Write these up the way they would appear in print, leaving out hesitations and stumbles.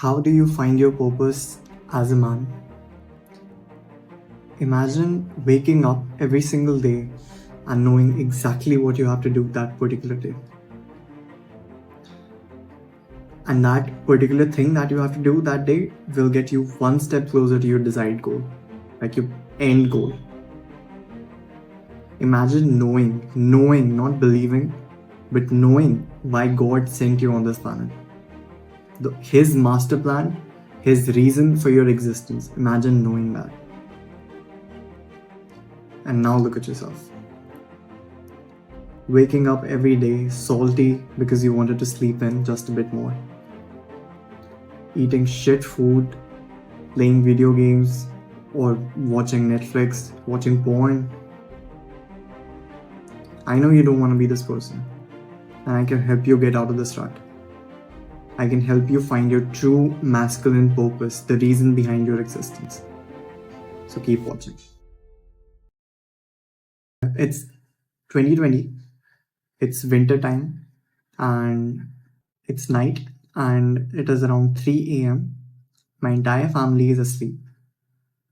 How do you find your purpose as a man? Imagine waking up every single day and knowing exactly what you have to do that particular day. And that particular thing that you have to do that day will get you one step closer to your desired goal, like your end goal. Imagine knowing, not believing, but knowing why God sent you on this planet. His master plan, His reason for your existence. Imagine knowing that. And now look at yourself. Waking up every day salty because you wanted to sleep in just a bit more. Eating shit food, playing video games, or watching Netflix, watching porn. I know you don't want to be this person, and I can help you get out of this rut. I can help you find your true masculine purpose, the reason behind your existence. So keep watching. It's 2020, it's winter time, and it's night, and it is around 3 a.m. My entire family is asleep,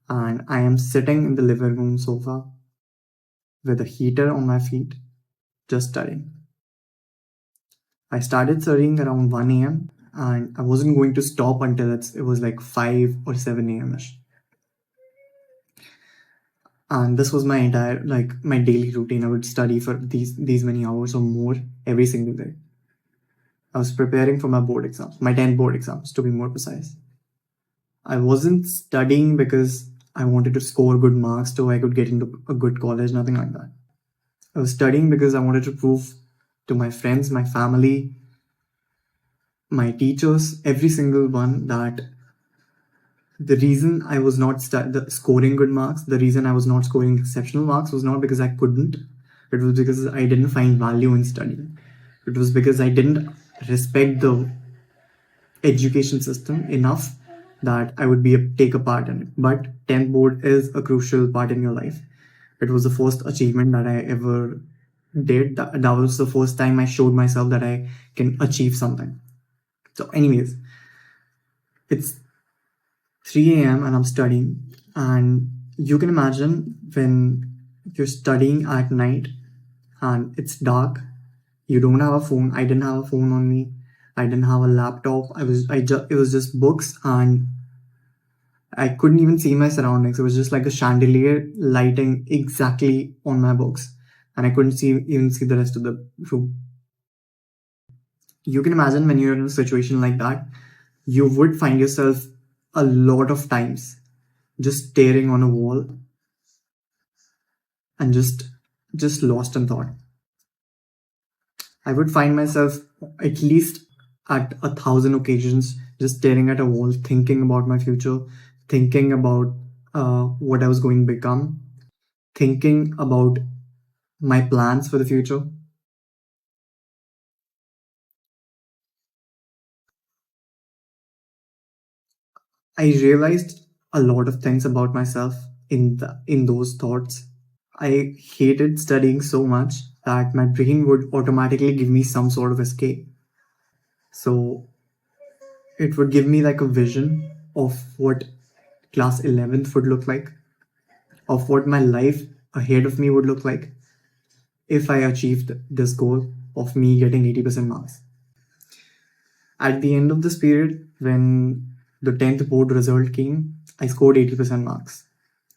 and I am sitting in the living room sofa with a heater on my feet, just studying. I started studying around 1 a.m. and I wasn't going to stop until it was like 5 or 7 a.m. ish. And this was my entire, like, my daily routine. I would study for these many hours or more every single day. I was preparing for my board exams, my 10 board exams to be more precise. I wasn't studying because I wanted to score good marks so I could get into a good college, nothing like that. I was studying because I wanted to prove to my friends, my family, my teachers, every single one, that the reason I was not scoring good marks, the reason I was not scoring exceptional marks was not because I couldn't. It was because I didn't find value in studying. It was because I didn't respect the education system enough that I would take a part in it. But 10th board is a crucial part in your life. It was the first achievement that I ever did. That was the first time I showed myself that I can achieve something. So, anyways, it's 3 a.m. and I'm studying. And you can imagine when you're studying at night and it's dark, you don't have a phone. I didn't have a phone on me. I didn't have a laptop. It was just books, and I couldn't even see my surroundings. It was just like a chandelier lighting exactly on my books, and I couldn't even see the rest of the room. You can imagine when you're in a situation like that, you would find yourself a lot of times just staring on a wall and just lost in thought. I would find myself at least at 1,000 occasions just staring at a wall, thinking about my future, thinking about what I was going to become, thinking about my plans for the future. I realized a lot of things about myself in those thoughts. I hated studying so much that my brain would automatically give me some sort of escape. So it would give me like a vision of what class 11th would look like, of what my life ahead of me would look like if I achieved this goal of me getting 80% marks. At the end of this period, when the 10th board result came, I scored 80% marks.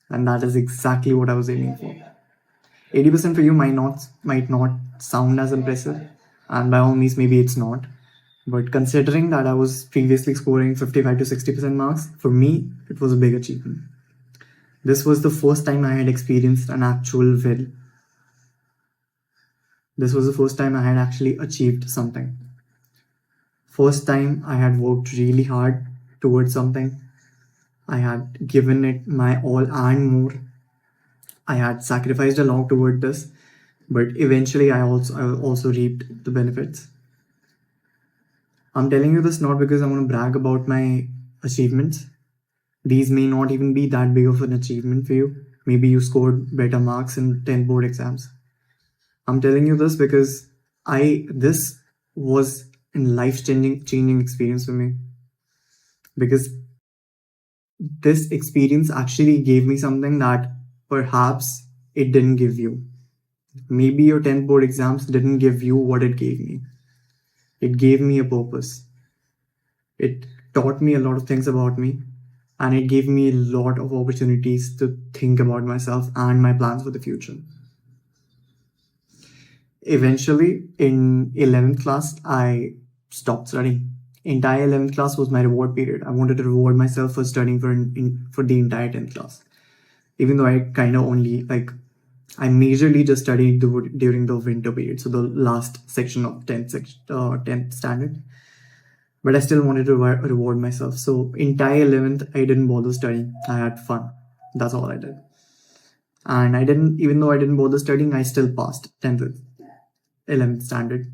And that is exactly what I was aiming for. 80% for you might not sound as impressive, and by all means, maybe it's not. But considering that I was previously scoring 55 to 60% marks, for me, it was a big achievement. This was the first time I had experienced an actual win. This was the first time I had actually achieved something. First time I had worked really hard towards something. I had given it my all and more. I had sacrificed a lot toward this, but eventually I also reaped the benefits. I'm telling you this not because I want to brag about my achievements. These may not even be that big of an achievement for you. Maybe you scored better marks in 10 board exams. I'm telling you this because this was a life changing experience for me. because this experience actually gave me something that perhaps it didn't give you. Maybe your 10th board exams didn't give you what it gave me. It gave me a purpose. It taught me a lot of things about me, and it gave me a lot of opportunities to think about myself and my plans for the future. Eventually, in 11th class, I stopped studying. Entire 11th class was my reward period. I wanted to reward myself for studying for the entire 10th class. Even though I kind of only like I majorly just studied during the winter period, so the last section of 10th standard. But I still wanted to reward myself. So entire 11th, I didn't bother studying. I had fun. That's all I did. And I didn't, even though I didn't bother studying, I still passed 10th, 11th standard.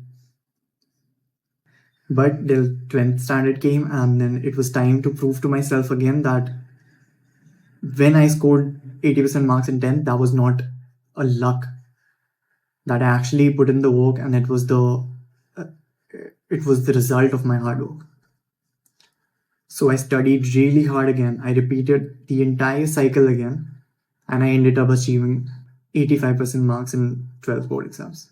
But the 12th standard came, and then it was time to prove to myself again that when I scored 80% marks in 10th, that was not a luck. That I actually put in the work, and uh, it was the result of my hard work. So I studied really hard again. I repeated the entire cycle again, and I ended up achieving 85% marks in 12 board exams.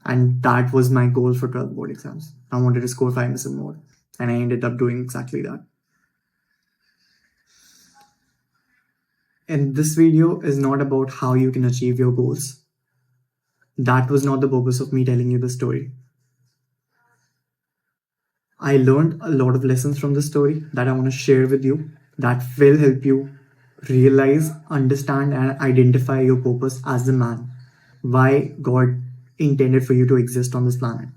And that was my goal for 12 board exams. I wanted to score 5% more, and I ended up doing exactly that. And this video is not about how you can achieve your goals. That was not the purpose of me telling you the story. I learned a lot of lessons from this story that I want to share with you that will help you realize, understand, and identify your purpose as a man. Why God intended for you to exist on this planet.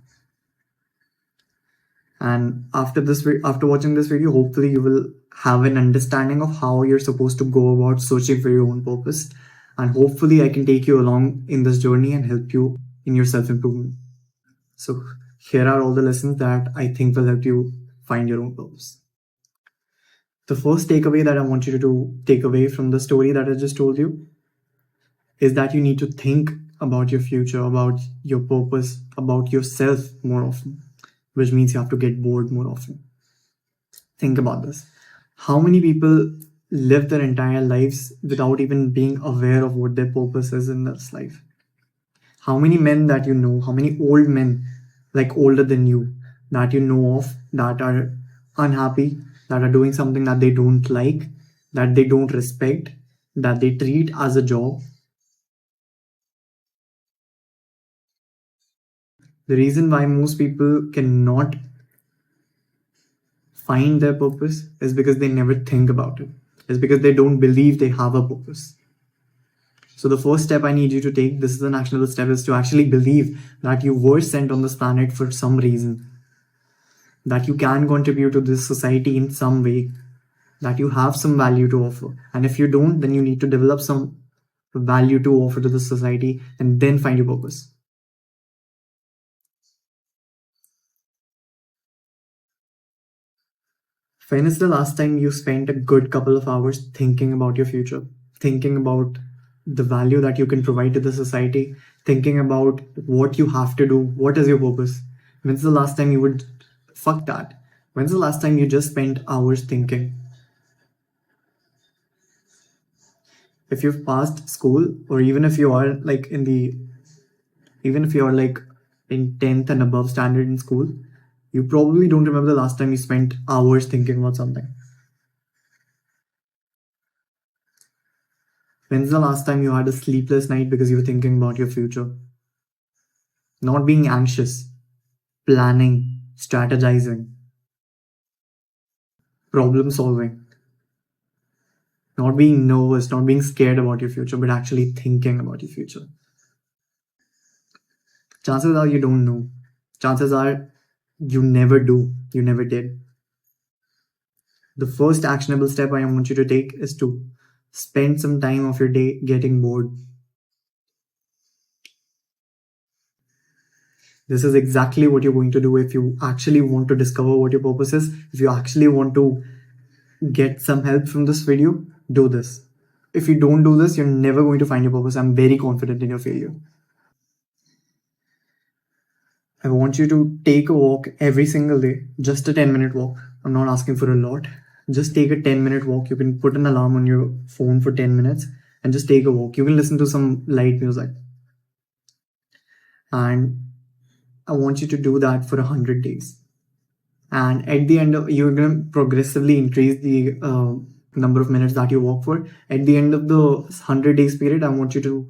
And after watching this video, hopefully you will have an understanding of how you're supposed to go about searching for your own purpose. And hopefully I can take you along in this journey and help you in your self-improvement. So here are all the lessons that I think will help you find your own purpose. The first takeaway that I want you to take away from the story that I just told you is that you need to think about your future, about your purpose, about yourself more often, which means you have to get bored more often. Think about this. How many people live their entire lives without even being aware of what their purpose is in this life? How many men that you know, how many old men, like older than you, that you know of, that are unhappy, that are doing something that they don't like, that they don't respect, that they treat as a job? The reason why most people cannot find their purpose is because they never think about it. It's because they don't believe they have a purpose. So the first step I need you to take, this is an actionable step, is to actually believe that you were sent on this planet for some reason, that you can contribute to this society in some way, that you have some value to offer. And if you don't, then you need to develop some value to offer to the society and then find your purpose. When is the last time you spent a good couple of hours thinking about your future, thinking about the value that you can provide to the society, thinking about what you have to do, what is your purpose? When's the last time you would fuck that? When's the last time you just spent hours thinking? If you've passed school, or even if you are like even if you're like in 10th and above standard in school, you probably don't remember the last time you spent hours thinking about something. When's the last time you had a sleepless night because you were thinking about your future? Not being anxious, planning, strategizing, problem solving. Not being nervous, not being scared about your future, but actually thinking about your future. Chances are you don't know. Chances are you never do. You never did. The first actionable step I want you to take is to spend some time of your day getting bored. This is exactly what you're going to do if you actually want to discover what your purpose is. If you actually want to get some help from this video, do this. If you don't do this, you're never going to find your purpose. I'm very confident in your failure. I want you to take a walk every single day, just a 10-minute walk. I'm not asking for a lot. Just take a 10-minute walk. You can put an alarm on your phone for 10 minutes and just take a walk. You can listen to some light music. And I want you to do that for 100 days. And at the end of, you're going to progressively increase the number of minutes that you walk for. At the end of the 100 days period, I want you to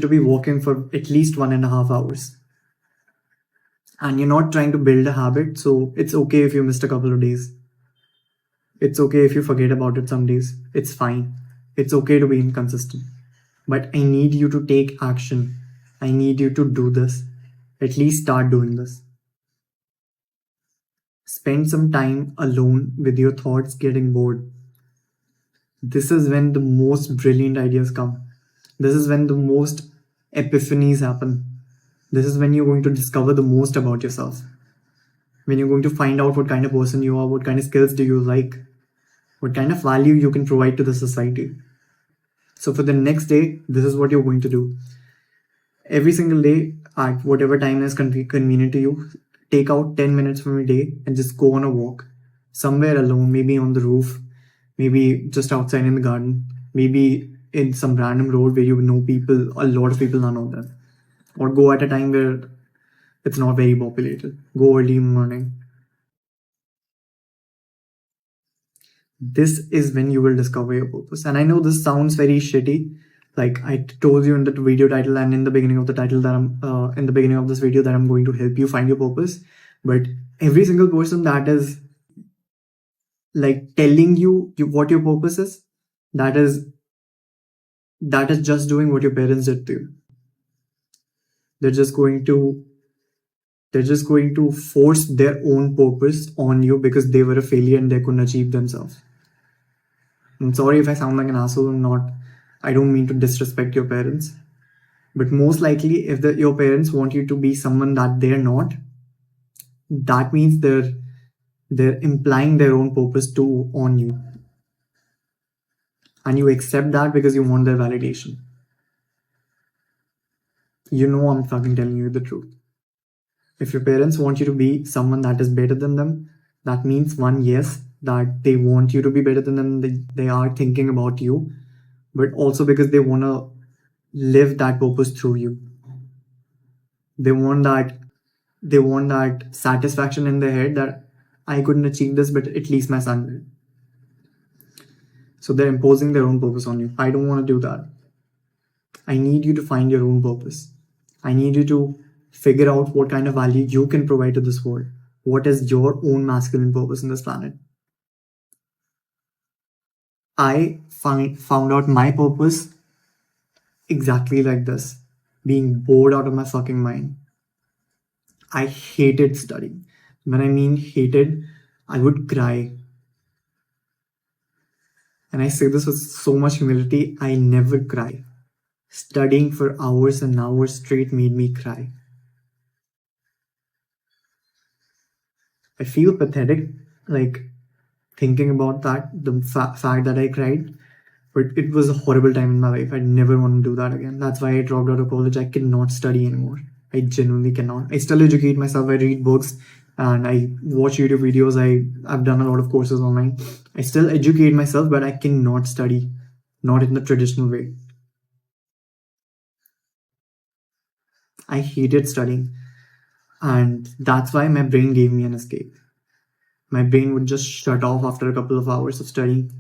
be walking for at least 1.5 hours. And you're not trying to build a habit, so it's okay if you missed a couple of days. It's okay if you forget about it some days. It's fine. It's okay to be inconsistent. But I need you to take action. I need you to do this. At least start doing this. Spend some time alone with your thoughts getting bored. This is when the most brilliant ideas come. This is when the most epiphanies happen. This is when you're going to discover the most about yourself. When you're going to find out what kind of person you are, what kind of skills do you like, what kind of value you can provide to the society. So for the next day, this is what you're going to do. Every single day, at whatever time is convenient to you, take out 10 minutes from your day and just go on a walk somewhere alone, maybe on the roof, maybe just outside in the garden, maybe in some random road where you know people, a lot of people, none of them. Or go at a time where it's not very populated. Go early in the morning. This is when you will discover your purpose. And I know this sounds very shitty. Like I told you in the video title and in the beginning of the title that I'm in the beginning of this video that I'm going to help you find your purpose. But every single person that is like telling you what your purpose is, that is just doing what your parents did to you. They're just going to force their own purpose on you because they were a failure and they couldn't achieve themselves. I'm sorry if I sound like an asshole. I don't mean to disrespect your parents, but most likely if your parents want you to be someone that they're not, that means they're implying their own purpose to on you, and you accept that because you want their validation. You know I'm fucking telling you the truth. If your parents want you to be someone that is better than them, that means one, yes, that they want you to be better than them. They are thinking about you, but also because they want to live that purpose through you. They want that satisfaction in their head that I couldn't achieve this, but at least my son did. So they're imposing their own purpose on you. I don't want to do that. I need you to find your own purpose. I need you to figure out what kind of value you can provide to this world. What is your own masculine purpose in this planet? I found out my purpose exactly like this, being bored out of my fucking mind. I hated studying. When I mean hated, I would cry. And I say this with so much humility, I never cry. Studying for hours and hours straight made me cry. I feel pathetic, like thinking about that, the fact that I cried. But it was a horrible time in my life. I never want to do that again. That's why I dropped out of college. I cannot study anymore. I genuinely cannot. I still educate myself. I read books and I watch YouTube videos. I've done a lot of courses online. I still educate myself, but I cannot study. Not in the traditional way. I hated studying. And that's why my brain gave me an escape. My brain would just shut off after a couple of hours of studying.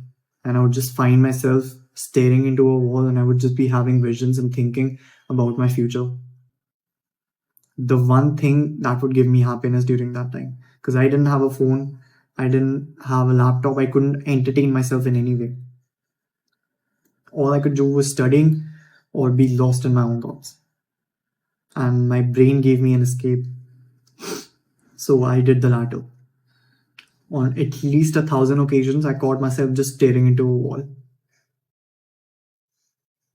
And I would just find myself staring into a wall and I would just be having visions and thinking about my future. The one thing that would give me happiness during that time, because I didn't have a phone, I didn't have a laptop, I couldn't entertain myself in any way. All I could do was studying or be lost in my own thoughts. And my brain gave me an escape. So I did the latter. On at least 1,000 occasions, I caught myself just staring into a wall.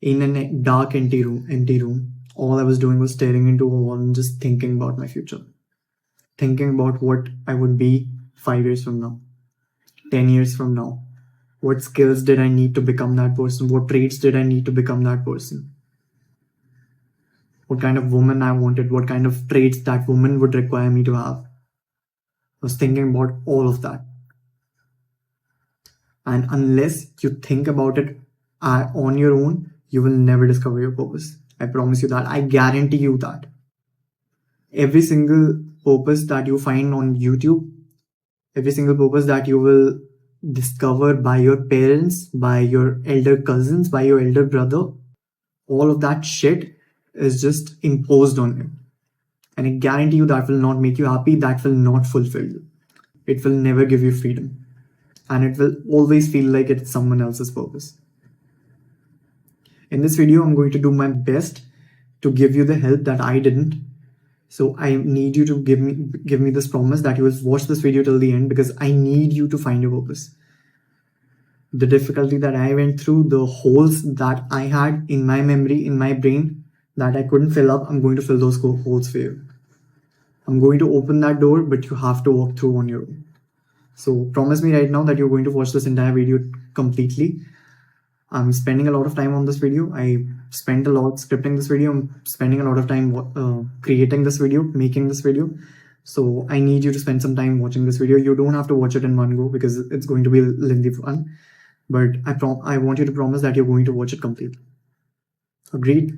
In a dark, empty room, all I was doing was staring into a wall and just thinking about my future. Thinking about what I would be 5 years from now, 10 years from now. What skills did I need to become that person? What traits did I need to become that person? What kind of woman I wanted? What kind of traits that woman would require me to have? was thinking about all of that. And unless you think about it on your own, you will never discover your purpose. I promise you that. I guarantee you that. Every single purpose that you find on YouTube, every single purpose that you will discover by your parents, by your elder cousins, by your elder brother, all of that shit is just imposed on you. And I guarantee you that will not make you happy, that will not fulfill you. It will never give you freedom. And it will always feel like it's someone else's purpose. In this video, I'm going to do my best to give you the help that I didn't. So I need you to give me this promise that you will watch this video till the end, because I need you to find your purpose. The difficulty that I went through, the holes that I had in my memory, in my brain, that I couldn't fill up, I'm going to fill those holes for you. I'm going to open that door, but you have to walk through on your own. So promise me right now that you're going to watch this entire video completely. I'm spending a lot of time on this video. I spent a lot scripting this video. I'm spending a lot of time creating this video, making this video. So I need you to spend some time watching this video. You don't have to watch it in one go because it's going to be lengthy fun. But I want you to promise that you're going to watch it completely. Agreed?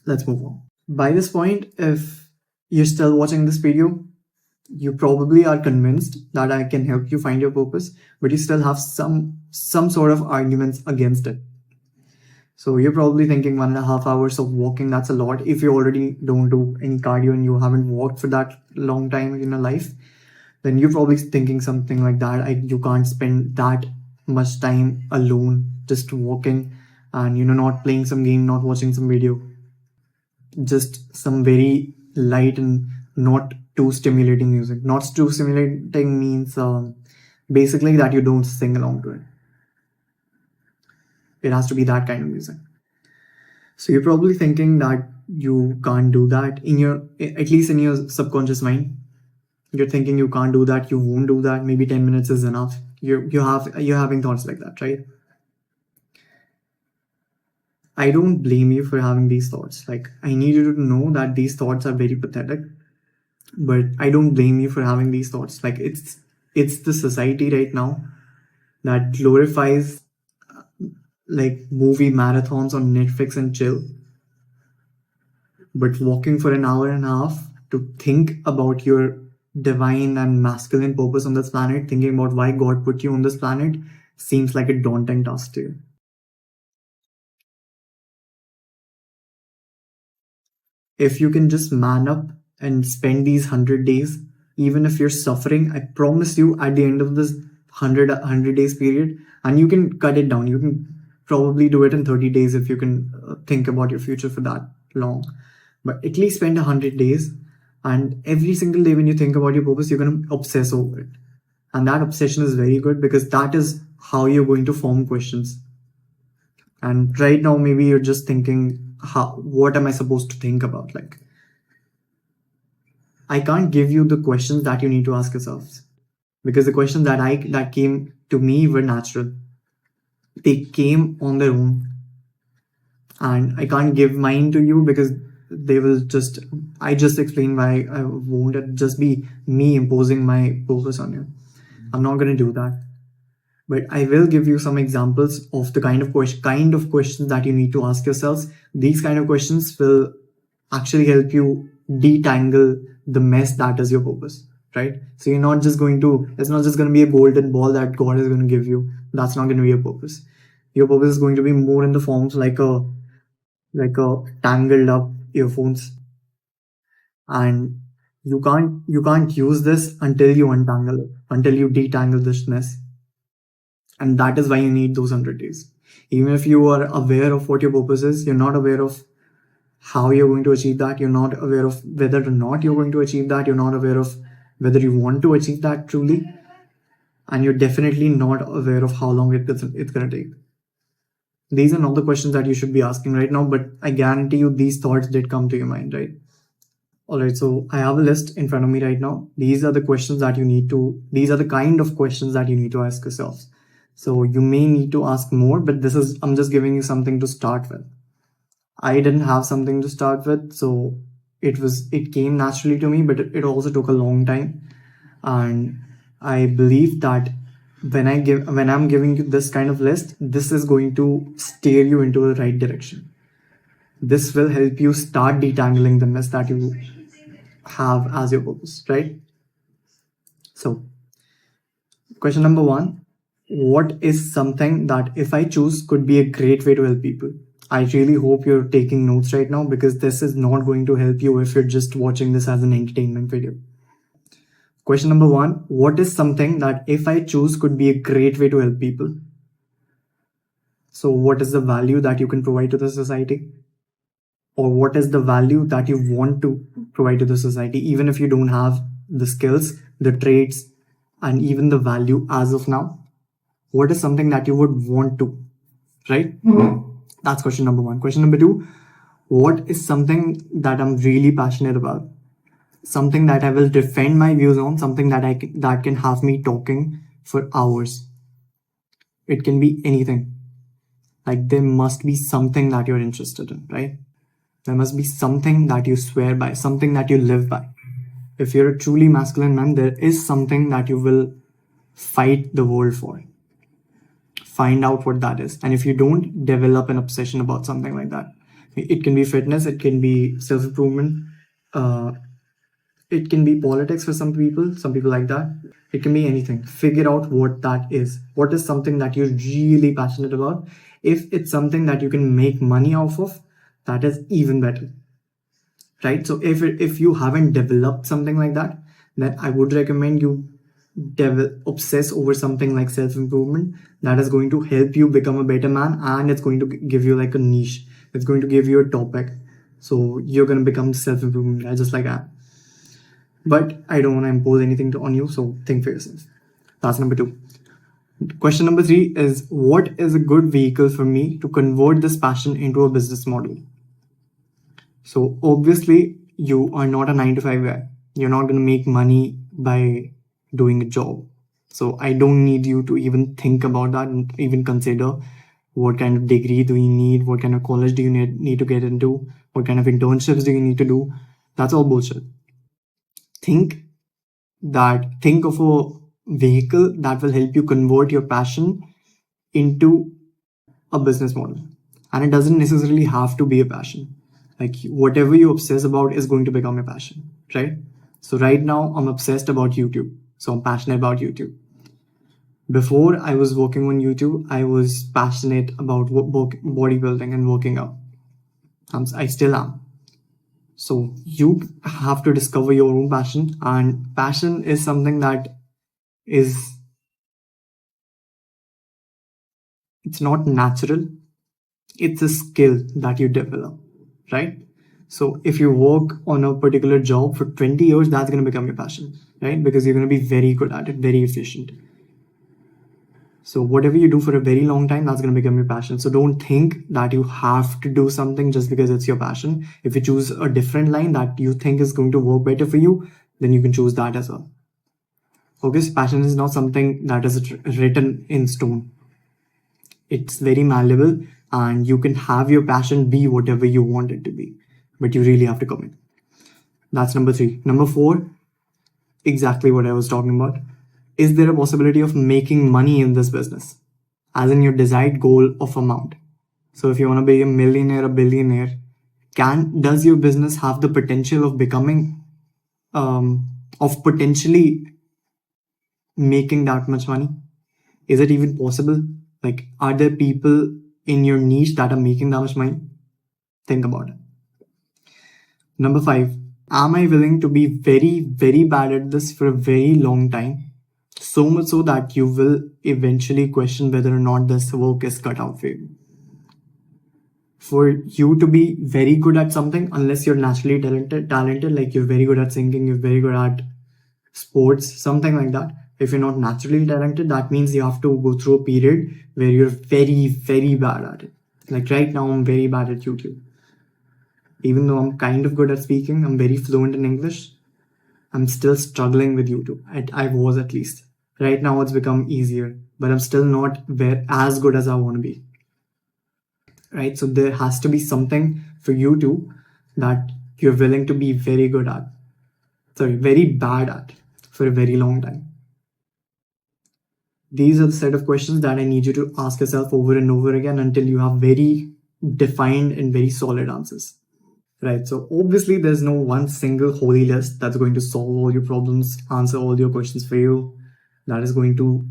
Let's move on. By this point, if you're still watching this video, you probably are convinced that I can help you find your purpose, but you still have some sort of arguments against it. So you're probably thinking 1.5 hours of walking, that's a lot. If you already don't do any cardio and you haven't walked for that long time in your life, then you're probably thinking something like that. You can't spend that much time alone just walking and not playing some game, not watching some video, just some very light and not too stimulating music. Not too stimulating means basically that you don't sing along to it. It has to be that kind of music. So you're probably thinking that you can't do that at least in your subconscious mind. You're thinking you can't do that, you won't do that, maybe 10 minutes is enough. You're having thoughts like that, right? I don't blame you for having these thoughts. Like, I need you to know that these thoughts are very pathetic, but I don't blame you for having these thoughts. Like, it's the society right now that glorifies like movie marathons on Netflix and chill. But walking for an hour and a half to think about your divine and masculine purpose on this planet, thinking about why God put you on this planet, seems like a daunting task to you. If you can just man up and spend these 100 days, even if you're suffering, I promise you at the end of this 100 days period, and you can cut it down, you can probably do it in 30 days if you can think about your future for that long. But at least spend 100 days, and every single day when you think about your purpose, you're going to obsess over it. And that obsession is very good, because that is how you're going to form questions. And right now, maybe you're just thinking, what am I supposed to think about? Like, I can't give you the questions that you need to ask yourselves, because the questions that came to me were natural. They came on their own, and I can't give mine to you because I just explained why I won't. It just be me imposing my purpose on you. I'm not going to do that. But I will give you some examples of the kind of questions that you need to ask yourselves. These kind of questions will actually help you detangle the mess that is your purpose, right? So it's not just going to be a golden ball that God is going to give you. That's not going to be your purpose. Your purpose is going to be more in the forms like a tangled up earphones. And you can't use this until you untangle it, until you detangle this mess. And that is why you need those 100 days. Even if you are aware of what your purpose is, you're not aware of how you're going to achieve that. You're not aware of whether or not you're going to achieve that. You're not aware of whether you want to achieve that truly. And you're definitely not aware of how long it's going to take. These are not the questions that you should be asking right now, but I guarantee you these thoughts did come to your mind, right? Alright, so I have a list in front of me right now. These are the kind of questions that you need to ask yourselves. So you may need to ask more, but I'm just giving you something to start with. I didn't have something to start with, so it came naturally to me, but it also took a long time. And I believe that when I'm giving you this kind of list, this is going to steer you into the right direction. This will help you start detangling the mess that you have as your purpose, right? So, question number one: what is something that if I choose could be a great way to help people? I really hope you're taking notes right now, because this is not going to help you if you're just watching this as an entertainment video. Question number one: what is something that if I choose could be a great way to help people? So, what is the value that you can provide to the society? Or what is the value that you want to provide to the society, even if you don't have the skills, the traits, and even the value as of now? What is something that you would want to, right? That's question number one. Question number two: what is something that I'm really passionate about? Something that I will defend my views on, something that can have me talking for hours. It can be anything. Like, there must be something that you're interested in, right? There must be something that you swear by, something that you live by. If you're a truly masculine man, there is something that you will fight the world for. Find out what that is. And if you don't, develop an obsession about something like that. It can be fitness, it can be self improvement, it can be politics for some people like that. It can be anything. Figure out what that is. What is something that you're really passionate about? If it's something that you can make money off of, that is even better, right? So if you haven't developed something like that, then I would recommend you obsess over something like self improvement that is going to help you become a better man, and it's going to give you like a niche. It's going to give you a topic. So you're going to become self improvement guy just like that. But I don't want to impose anything on you, so think for yourself. That's number two. Question number three is: what is a good vehicle for me to convert this passion into a business model? So obviously, you are not a 9 to 5 guy. You're not going to make money by doing a job. So I don't need you to even think about that and even consider what kind of degree do you need, what kind of college do you need to get into, what kind of internships do you need to do. That's all bullshit. Think think of a vehicle that will help you convert your passion into a business model. And it doesn't necessarily have to be a passion. Like, whatever you obsess about is going to become a passion, right? So right now I'm obsessed about YouTube. So I'm passionate about YouTube. Before I was working on YouTube, I was passionate about bodybuilding and working out. I still am. So you have to discover your own passion, and passion is something that is it's not natural. It's a skill that you develop, right? So if you work on a particular job for 20 years, that's going to become your passion, right? Because you're going to be very good at it, very efficient. So whatever you do for a very long time, that's going to become your passion. So don't think that you have to do something just because it's your passion. If you choose a different line that you think is going to work better for you, then you can choose that as well. Because passion is not something that is written in stone. It's very malleable, and you can have your passion be whatever you want it to be, but you really have to commit. That's number three. Number four, exactly what I was talking about. Is there a possibility of making money in this business, as in your desired goal of amount? So if you want to be a millionaire, a billionaire, does your business have the potential of becoming of potentially making that much money? Is it even possible? Like, are there people in your niche that are making that much money? Think about it. Number five, am I willing to be very, very bad at this for a very long time? So much so that you will eventually question whether or not this work is cut out for you. For you to be very good at something, unless you're naturally talented, like you're very good at singing, you're very good at sports, something like that. If you're not naturally talented, that means you have to go through a period where you're very, very bad at it. Like right now, I'm very bad at YouTube. Even though I'm kind of good at speaking, I'm very fluent in English, I'm still struggling with YouTube. I was, at least. Right now, it's become easier, but I'm still not as good as I want to be. Right? So there has to be something for you to that you're willing to be very good at. Sorry, very bad at for a very long time. These are the set of questions that I need you to ask yourself over and over again until you have very defined and very solid answers. Right. So obviously there's no one single holy list that's going to solve all your problems, answer all your questions for you, that is going to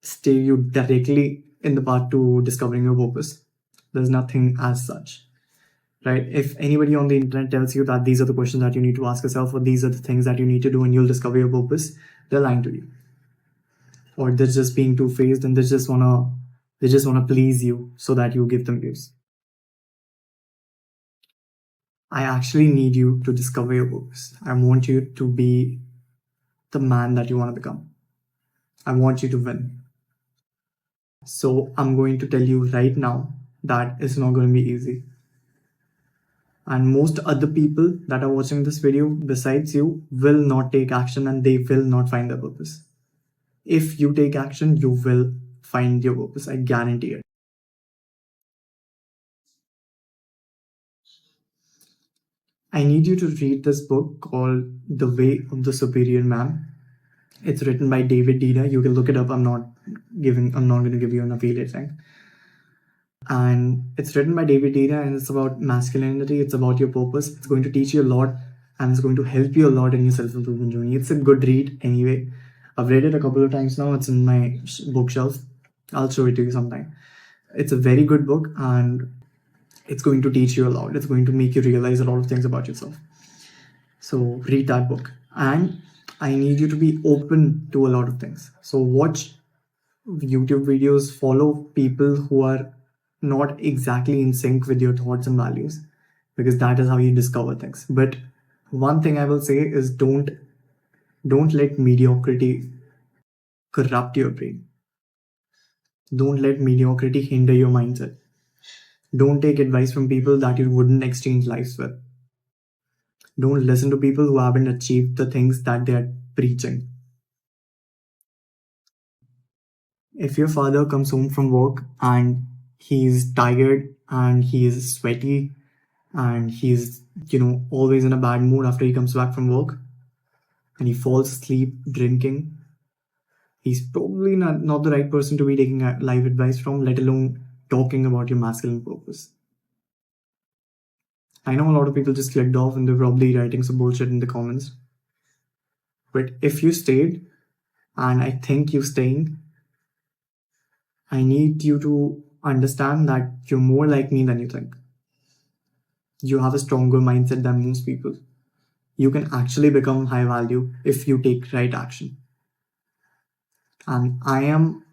steer you directly in the path to discovering your purpose. There's nothing as such. Right? If anybody on the internet tells you that these are the questions that you need to ask yourself, or these are the things that you need to do and you'll discover your purpose, they're lying to you. Or they're just being two-faced and they just wanna please you so that you give them views. I actually need you to discover your purpose. I want you to be the man that you want to become. I want you to win. So I'm going to tell you right now that it's not going to be easy. And most other people that are watching this video besides you will not take action and they will not find their purpose. If you take action, you will find your purpose. I guarantee it. I need you to read this book called The Way of the Superior Man. It's written by David Dida. You can look it up. I'm not going to give you an affiliate link. And it's written by David Dida, and it's about masculinity. It's about your purpose. It's going to teach you a lot, and it's going to help you a lot in your self-improvement journey. It's a good read anyway. I've read it a couple of times now. It's in my bookshelf. I'll show it to you sometime. It's a very good book, and it's going to teach you a lot. It's going to make you realize a lot of things about yourself. So read that book. And I need you to be open to a lot of things. So watch YouTube videos, follow people who are not exactly in sync with your thoughts and values, because that is how you discover things. But one thing I will say is don't let mediocrity corrupt your brain. Don't let mediocrity hinder your mindset. Don't take advice from people that you wouldn't exchange lives with. Don't listen to people who haven't achieved the things that they are preaching. If your father comes home from work and he's tired and he's sweaty and he's always in a bad mood after he comes back from work and he falls asleep drinking, he's probably not the right person to be taking life advice from, let alone talking about your masculine purpose. I know a lot of people just clicked off and they're probably writing some bullshit in the comments. But if you stayed, and I think you're staying, I need you to understand that you're more like me than you think. You have a stronger mindset than most people. You can actually become high value if you take right action. And I am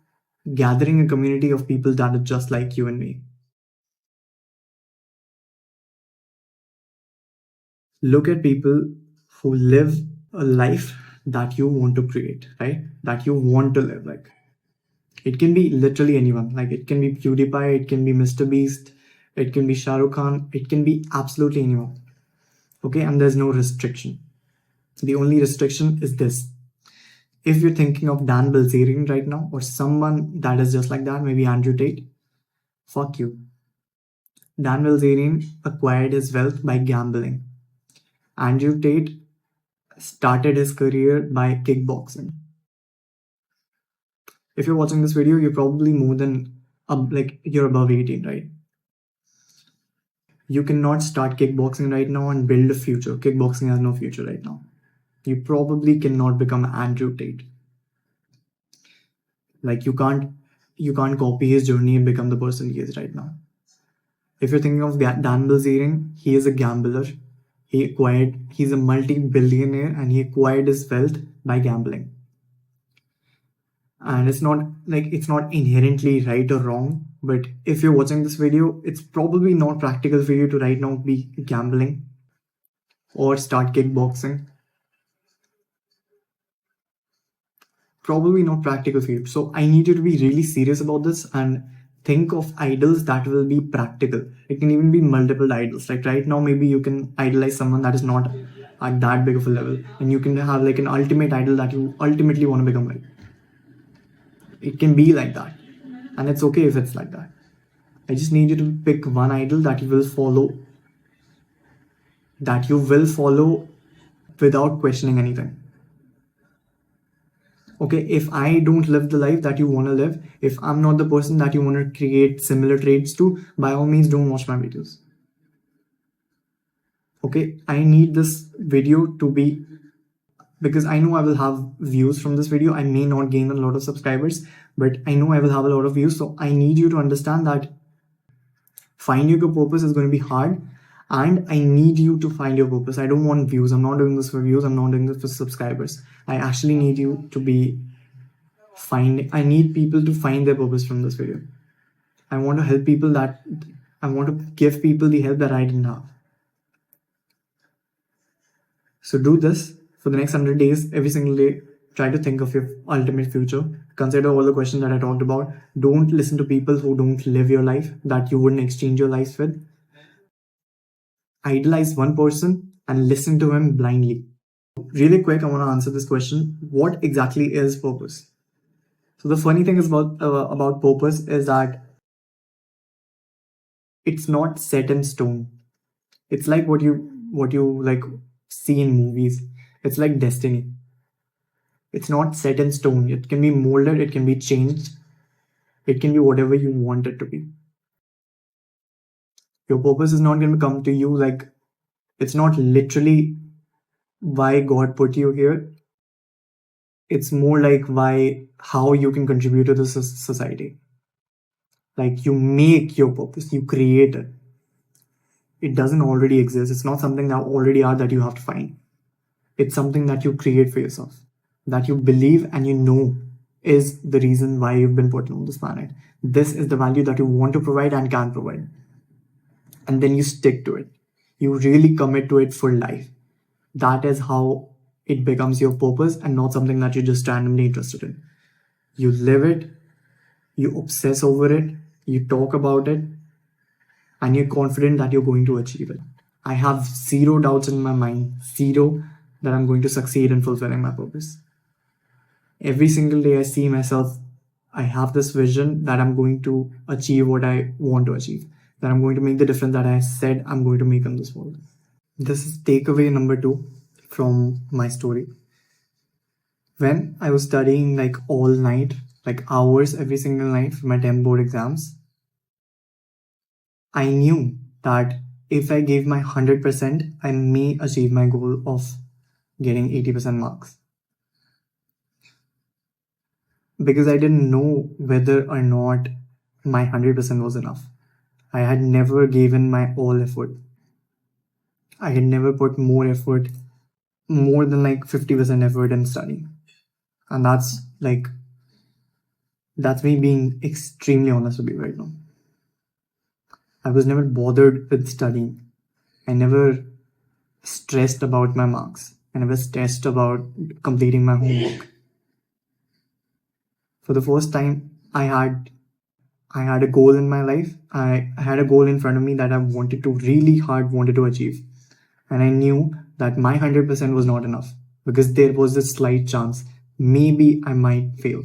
gathering a community of people that are just like you and me. Look at people who live a life that you want to create, right? That you want to live like. It can be literally anyone. Like it can be PewDiePie, it can be Mr. Beast, it can be Shah Rukh Khan, it can be absolutely anyone. Okay, and there's no restriction. The only restriction is this. If you're thinking of Dan Bilzerian right now, or someone that is just like that, maybe Andrew Tate, fuck you. Dan Bilzerian acquired his wealth by gambling. Andrew Tate started his career by kickboxing. If you're watching this video, you're probably more than you're above 18, right? You cannot start kickboxing right now and build a future. Kickboxing has no future right now. You probably cannot become Andrew Tate. Like you can't copy his journey and become the person he is right now. If you're thinking of Dan Bilzerian, he is a gambler. He's a multi-billionaire and he acquired his wealth by gambling. And it's not inherently right or wrong, but if you're watching this video, it's probably not practical for you to right now be gambling or start kickboxing. Probably not practical for you. So I need you to be really serious about this and think of idols that will be practical. It can even be multiple idols. Like right now, maybe you can idolize someone that is not at that big of a level, and you can have like an ultimate idol that you ultimately want to become like. It can be like that, and it's okay if it's like that. I just need you to pick one idol that you will follow without questioning anything. Okay, if I don't live the life that you want to live, if I'm not the person that you want to create similar traits to, by all means, don't watch my videos. Okay, I need this video to be, because I know I will have views from this video. I may not gain a lot of subscribers, but I know I will have a lot of views. So I need you to understand that finding your purpose is going to be hard, and I need you to find your purpose. I don't want views. I'm not doing this for views. I'm not doing this for subscribers. I actually need you to be I need people to find their purpose from this video. I want to help people that I want to give people the help that I didn't have. So do this for the next 100 days, every single day. Try to think of your ultimate future. Consider all the questions that I talked about. Don't listen to people who don't live your life, that you wouldn't exchange your lives with. Idolize one person and listen to him blindly. Really quick, I want to answer this question. What exactly is purpose? So the funny thing is about purpose is that it's not set in stone. It's like what you like see in movies. It's like destiny. It's not set in stone. It can be molded, it can be changed, it can be whatever you want it to be. Your purpose is not going to come to you like, it's not literally why God put you here. It's more like how you can contribute to the society. Like you make your purpose, you create it. It doesn't already exist. It's not something that already are that you have to find. It's something that you create for yourself, that you believe and you know is the reason why you've been put on this planet. This is the value that you want to provide and can provide. And then you stick to it. You really commit to it for life. That is how it becomes your purpose and not something that you're just randomly interested in. You live it, you obsess over it, you talk about it, and you're confident that you're going to achieve it. I have zero doubts in my mind, zero, that I'm going to succeed in fulfilling my purpose. Every single day I see myself, I have this vision that I'm going to achieve what I want to achieve, that I'm going to make the difference that I said I'm going to make in this world. This is takeaway number 2 from my story. When I was studying like all night, like hours every single night for my 10 board exams, I knew that if I gave my 100%, I may achieve my goal of getting 80% marks. Because I didn't know whether or not my 100% was enough. I had never given my all effort. I had never put more effort, more than like 50% effort in studying. And that's me being extremely honest with you right now. I was never bothered with studying. I never stressed about my marks. I never stressed about completing my homework. For the first time, I had a goal in my life. I had a goal in front of me that I wanted to achieve. And I knew that my 100% was not enough because there was a slight chance maybe I might fail.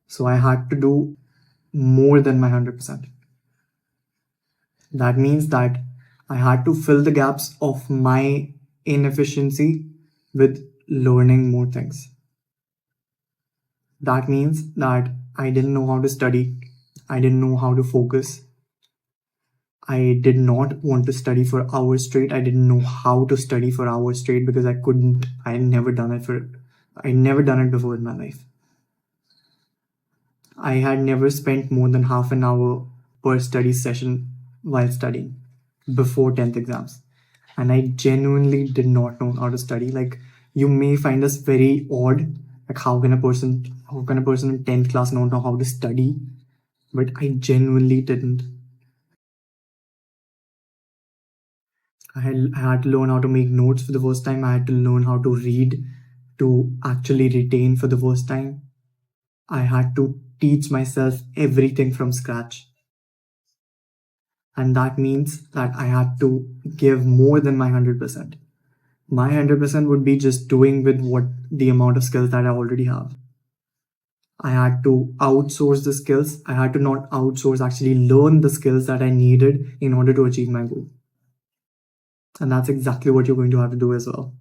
So I had to do more than my 100%. That means that I had to fill the gaps of my inefficiency with learning more things. That means that I didn't know how to study. I didn't know how to focus. I did not want to study for hours straight. I didn't know how to study for hours straight because I couldn't. I had never done it before in my life. I had never spent more than half an hour per study session while studying before 10th exams. And I genuinely did not know how to study. Like, you may find this very odd. Like, how can a person in 10th class not know how to study? But I genuinely didn't. I had to learn how to make notes for the first time. I had to learn how to read to actually retain for the first time. I had to teach myself everything from scratch. And that means that I had to give more than my 100%. My 100% would be just doing with what the amount of skills that I already have. I had to outsource the skills. I had to not outsource, actually learn the skills that I needed in order to achieve my goal. And that's exactly what you're going to have to do as well.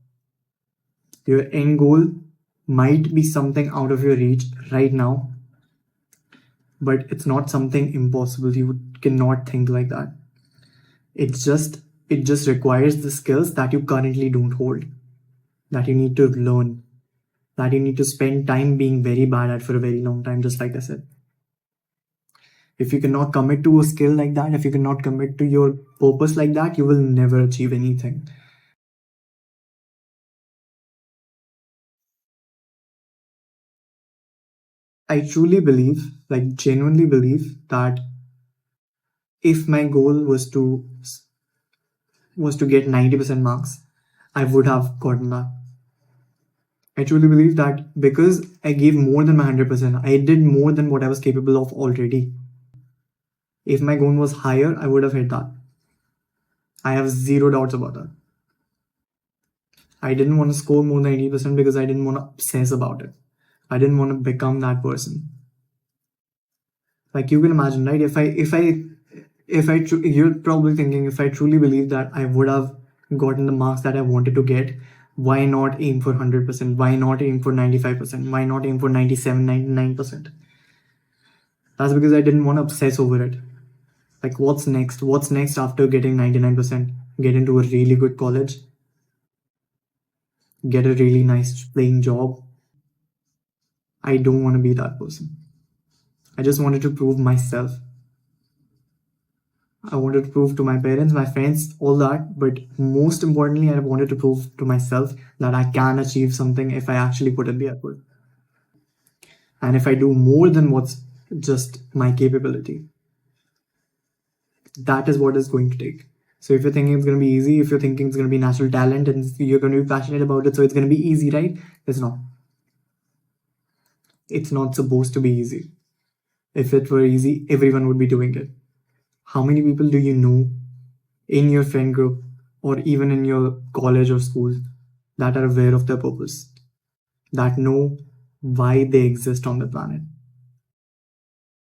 Your end goal might be something out of your reach right now, but it's not something impossible. You cannot think like that. It's just it just requires the skills that you currently don't hold, that you need to learn, that you need to spend time being very bad at for a very long time, just like I said. If you cannot commit to a skill like that, if you cannot commit to your purpose like that, you will never achieve anything. I truly believe, like genuinely believe, that if my goal was to get 90% marks, I would have gotten that. I truly believe that because I gave more than my 100%, I did more than what I was capable of already. If my goal was higher, I would have hit that. I have zero doubts about that. I didn't want to score more than 80% because I didn't want to obsess about it. I didn't want to become that person. Like you can imagine, right? You're probably thinking, if I truly believe that I would have gotten the marks that I wanted to get, why not aim for 100%? Why not aim for 95%? Why not aim for 97, 99%? That's because I didn't want to obsess over it. Like, what's next? What's next after getting 99%? Get into a really good college, get a really nice paying job. I don't want to be that person. I just wanted to prove myself. I wanted to prove to my parents, my friends, all that. But most importantly, I wanted to prove to myself that I can achieve something if I actually put in the effort. And if I do more than what's just my capability, that is what it's going to take. So if you're thinking it's going to be easy, if you're thinking it's going to be natural talent and you're going to be passionate about it, so it's going to be easy, right? It's not. It's not supposed to be easy. If it were easy, everyone would be doing it. How many people do you know in your friend group or even in your college or school that are aware of their purpose, that know why they exist on the planet?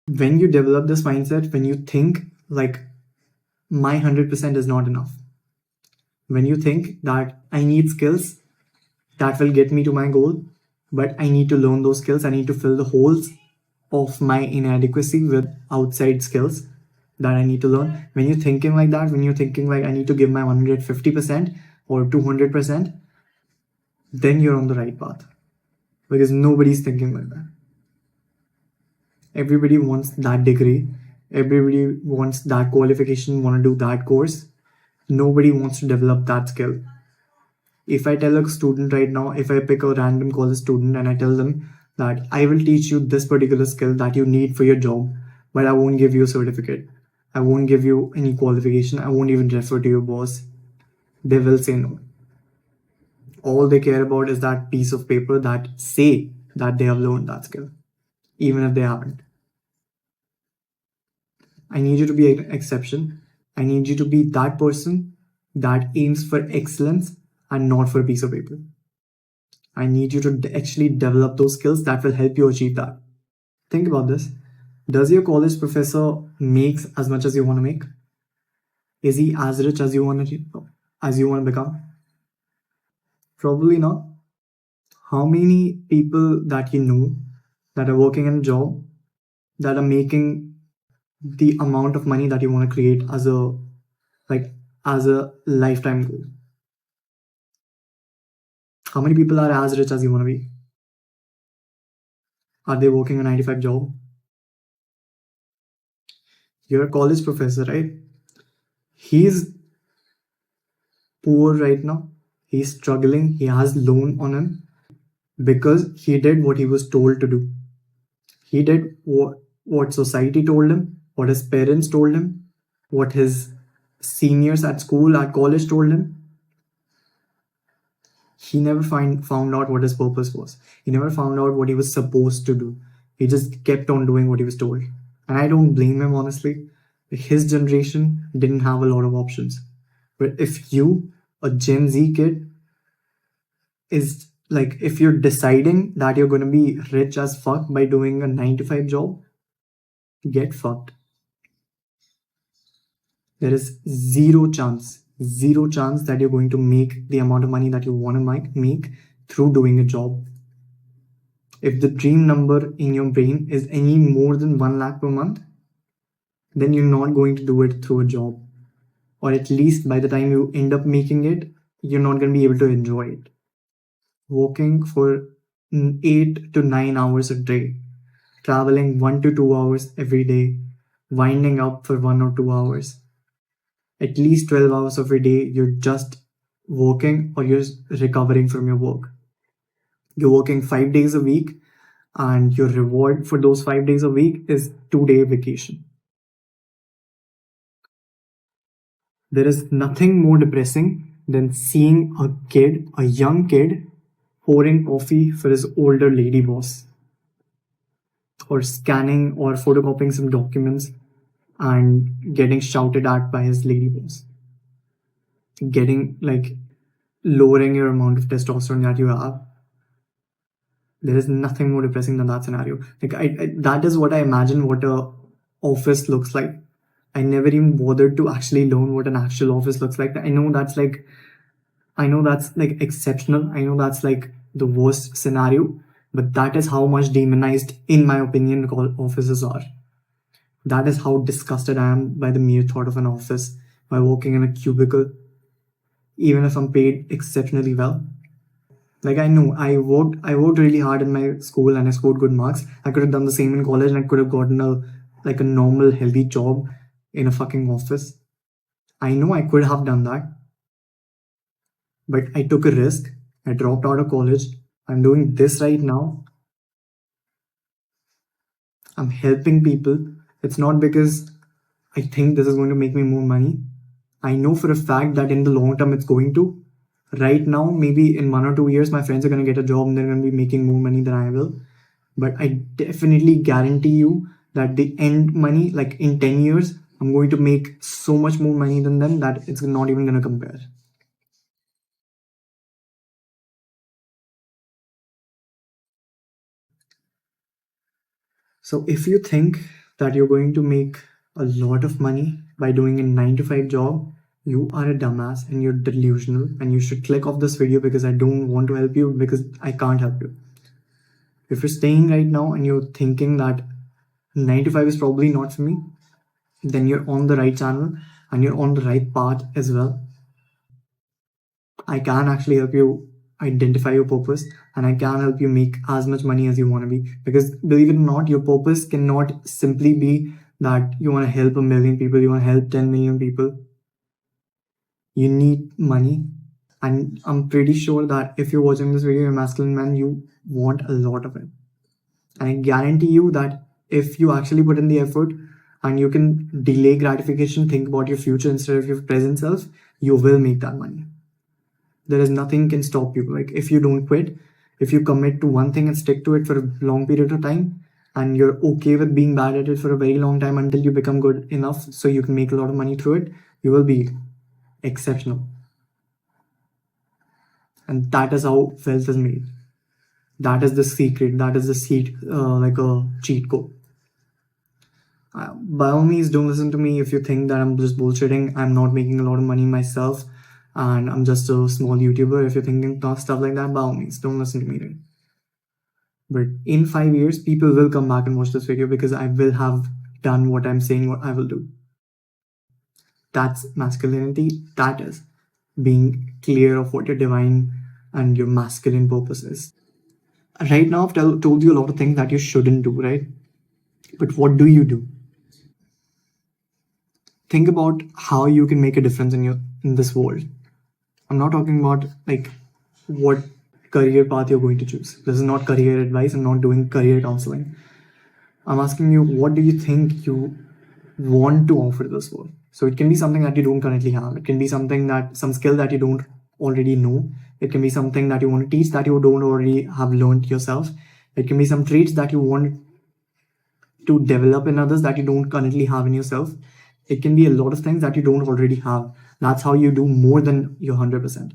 When you develop this mindset, when you think like my 100% is not enough, when you think that I need skills that will get me to my goal, but I need to learn those skills, I need to fill the holes of my inadequacy with outside skills that I need to learn. When you're thinking like that, when you're thinking like I need to give my 150% or 200%, then you're on the right path, because nobody's thinking like that. Everybody wants that degree, everybody wants that qualification, want to do that course. Nobody wants to develop that skill. If I tell a student right now, if I pick a random college student and I tell them that I will teach you this particular skill that you need for your job, but I won't give you a certificate, I won't give you any qualification, I won't even refer to your boss, they will say no. All they care about is that piece of paper that say that they have learned that skill, even if they haven't. I need you to be an exception. I need you to be that person that aims for excellence and not for a piece of paper. I need you to actually develop those skills that will help you achieve that. Think about this. Does your college professor makes as much as you want to make? Is he as rich as you want to become? Probably not. How many people that you know that are working in a job that are making the amount of money that you want to create like as a lifetime goal? How many people are as rich as you want to be? Are they working a 9 to 5 job? You're a college professor, right? He's poor right now. He's struggling. He has loan on him because he did what he was told to do. He did what society told him, what his parents told him, what his seniors at school, at college told him. He never found out what his purpose was. He never found out what he was supposed to do. He just kept on doing what he was told. And I don't blame him, honestly. His generation didn't have a lot of options. But if you, a Gen Z kid, is like, if you're deciding that you're going to be rich as fuck by doing a 9 to 5 job, get fucked. There is zero chance that you're going to make the amount of money that you want to make through doing a job. If the dream number in your brain is any more than 1 lakh per month, then you're not going to do it through a job. Or at least by the time you end up making it, you're not going to be able to enjoy it. Working for 8 to 9 hours a day, traveling 1 to 2 hours every day, winding up for 1 or 2 hours. At least 12 hours of a day, you're just working or you're recovering from your work. You're working 5 days a week, and your reward for those 5 days a week is 2 day vacation. There is nothing more depressing than seeing a young kid, pouring coffee for his older lady boss, or scanning or photocopying some documents and getting shouted at by his lady boss, getting like lowering your amount of testosterone that you have. There is nothing more depressing than that scenario. Like that is what I imagine what a office looks like. I never even bothered to actually learn what an actual office looks like. I know that's like exceptional. I know that's like the worst scenario, but that is how much demonized, in my opinion, offices are. That is how disgusted I am by the mere thought of an office, by working in a cubicle, even if I'm paid exceptionally well. Like I know I worked really hard in my school and I scored good marks. I could have done the same in college and I could have gotten a normal healthy job in a fucking office. I know I could have done that, but I took a risk. I dropped out of college. I'm doing this right now. I'm helping people. It's not because I think this is going to make me more money. I know for a fact that in the long term it's going to. Right now, maybe in 1 or 2 years, my friends are going to get a job and they're going to be making more money than I will. But I definitely guarantee you that the end money, like in 10 years, I'm going to make so much more money than them that it's not even going to compare. So if you think that you're going to make a lot of money by doing a 9 to 5 job, you are a dumbass and you're delusional, and you should click off this video because I don't want to help you, because I can't help you. If you're staying right now and you're thinking that 9 to 5 is probably not for me, then you're on the right channel and you're on the right path as well. I can actually help you identify your purpose, and I can help you make as much money as you want to be. Because believe it or not, your purpose cannot simply be that you want to help 1 million people, you want to help 10 million people. You need money. And I'm pretty sure that if you're watching this video, you're a masculine man, you want a lot of it. And I guarantee you that if you actually put in the effort and you can delay gratification, think about your future instead of your present self, you will make that money. There is nothing can stop you. Like if you don't quit, if you commit to one thing and stick to it for a long period of time, and you're okay with being bad at it for a very long time until you become good enough so you can make a lot of money through it, you will be exceptional. And that is how wealth is made. That is the secret. That is the seed, like a cheat code. By all means, don't listen to me if you think that I'm just bullshitting. I'm not making a lot of money myself and I'm just a small YouTuber. If you're thinking stuff like that, by all means, don't listen to me. Right? But in 5 years, people will come back and watch this video because I will have done what I'm saying what I will do. That's masculinity. That is being clear of what your divine and your masculine purpose is. Right now, I've told you a lot of things that you shouldn't do, right? But what do you do? Think about how you can make a difference in this world. I'm not talking about like what career path you're going to choose. This is not career advice. I'm not doing career counseling. I'm asking you, what do you think you want to offer to this world? So it can be something that you don't currently have. It can be something that some skill that you don't already know. It can be something that you want to teach that you don't already have learned yourself. It can be some traits that you want to develop in others that you don't currently have in yourself. It can be a lot of things that you don't already have. That's how you do more than your 100%.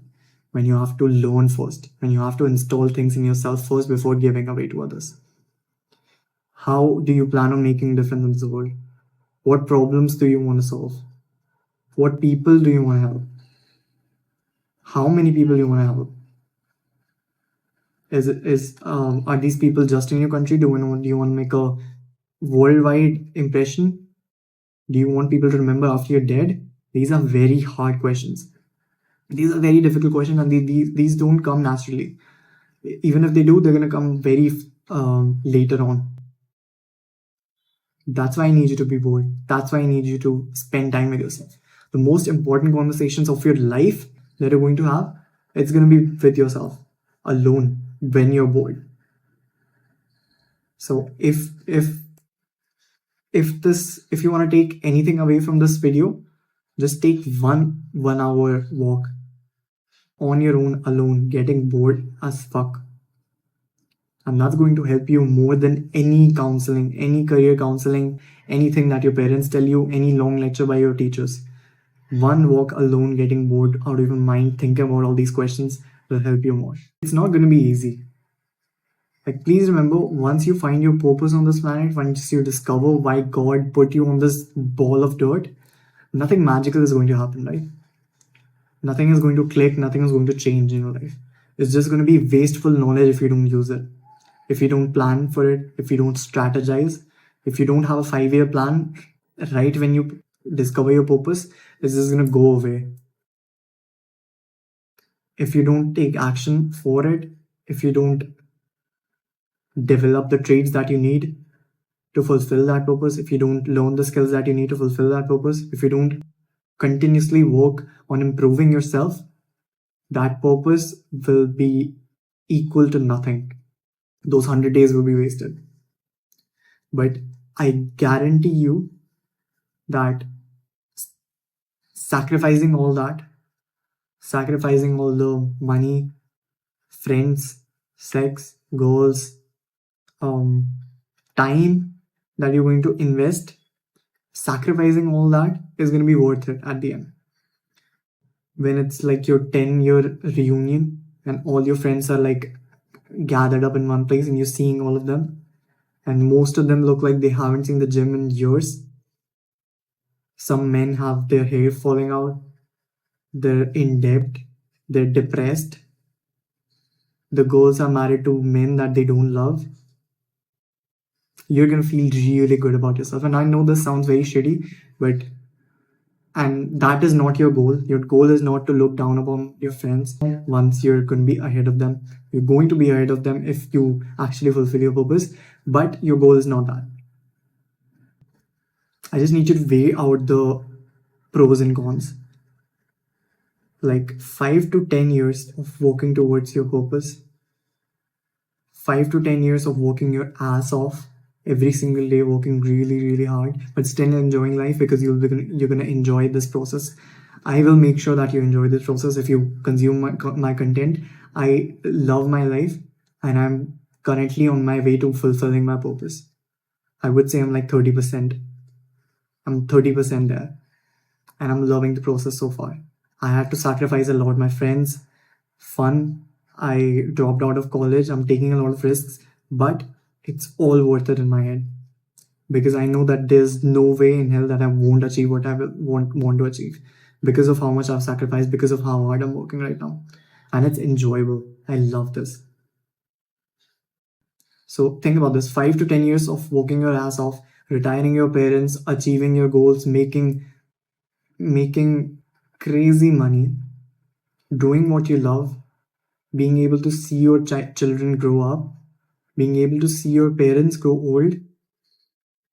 When you have to learn first, when you have to install things in yourself first before giving away to others. How do you plan on making a difference in this world? What problems do you want to solve? What people do you want to help? How many people do you want to help? Are these people just in your country? Do you want to make a worldwide impression? Do you want people to remember after you're dead? These are very hard questions. These are very difficult questions, and these don't come naturally. Even if they do, they're going to come very later on. That's why I need you to be bold. That's why I need you to spend time with yourself. The most important conversations of your life that you're going to have, it's going to be with yourself, alone, when you're bored. So if you want to take anything away from this video, just take one hour walk on your own, alone, getting bored as fuck. And that's going to help you more than any counseling, any career counseling, anything that your parents tell you, any long lecture by your teachers. One walk alone, getting bored out of your mind, thinking about all these questions will help you more. It's not going to be easy. Like, please remember, once you find your purpose on this planet, once you discover why God put you on this ball of dirt, nothing magical is going to happen, right? Nothing is going to click, nothing is going to change in your life. It's just going to be wasteful knowledge if you don't use it. If you don't plan for it, if you don't strategize, if you don't have a 5-year plan, right when you discover your purpose, it's just going to go away. If you don't take action for it, if you don't develop the traits that you need to fulfill that purpose, if you don't learn the skills that you need to fulfill that purpose, if you don't continuously work on improving yourself, that purpose will be equal to nothing. Those 100 days will be wasted. But I guarantee you that sacrificing all that, sacrificing all the money, friends, sex, goals, time that you're going to invest, sacrificing all that is going to be worth it at the end. When it's like your 10-year reunion and all your friends are like gathered up in one place and you're seeing all of them, and most of them look like they haven't seen the gym in years. Some men have their hair falling out, they're in debt, they're depressed. The girls are married to men that they don't love. You're gonna feel really good about yourself. And I know this sounds very shitty, but and that is not your goal. Your goal is not to look down upon your friends once you're going to be ahead of them. You're going to be ahead of them if you actually fulfill your purpose, but your goal is not that. I just need you to weigh out the pros and cons. Like 5 to 10 years of working towards your purpose, 5 to 10 years of working your ass off every single day, working really, really hard, but still enjoying life because you're gonna enjoy this process. I will make sure that you enjoy this process if you consume my content. I love my life, and I'm currently on my way to fulfilling my purpose. I would say I'm like 30%. I'm 30% there, and I'm loving the process so far. I had to sacrifice a lot. My friends, fun. I dropped out of college. I'm taking a lot of risks, but it's all worth it in my head because I know that there's no way in hell that I won't achieve what I want to achieve because of how much I've sacrificed, because of how hard I'm working right now. And it's enjoyable. I love this. So think about this: 5 to 10 years of working your ass off, retiring your parents, achieving your goals, making crazy money, doing what you love, being able to see your children grow up, being able to see your parents grow old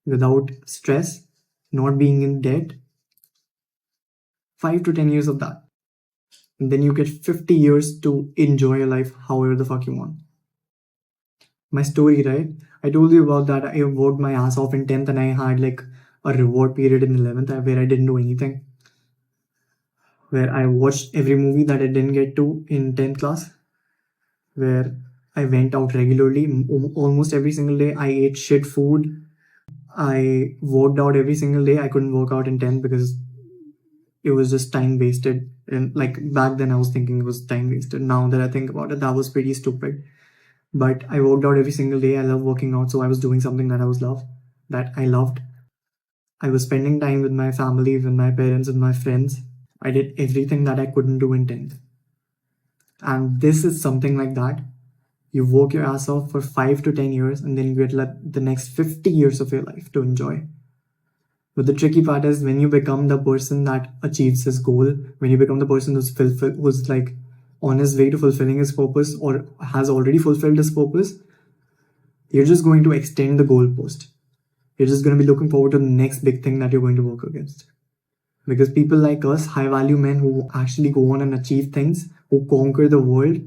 without stress, not being in debt. 5 to 10 years of that. And then you get 50 years to enjoy your life however the fuck you want. My story, right? I told you about that. I worked my ass off in 10th and I had like a reward period in 11th where I didn't do anything. Where I watched every movie that I didn't get to in 10th class. Where I went out regularly, almost every single day. I ate shit food. I worked out every single day. I couldn't work out in 10th because it was just time wasted. And like back then I was thinking it was time wasted. Now that I think about it, that was pretty stupid. But I worked out every single day. I love working out, so I was doing something that I loved. I was spending time with my family, with my parents, with my friends. I did everything that I couldn't do in 10th. And this is something like that. You work your ass off for 5 to 10 years, and then you get like the next 50 years of your life to enjoy. But the tricky part is when you become the person that achieves his goal, when you become the person who's like on his way to fulfilling his purpose or has already fulfilled his purpose, you're just going to extend the goalpost. You're just going to be looking forward to the next big thing that you're going to work against. Because people like us, high value men who actually go on and achieve things, who conquer the world,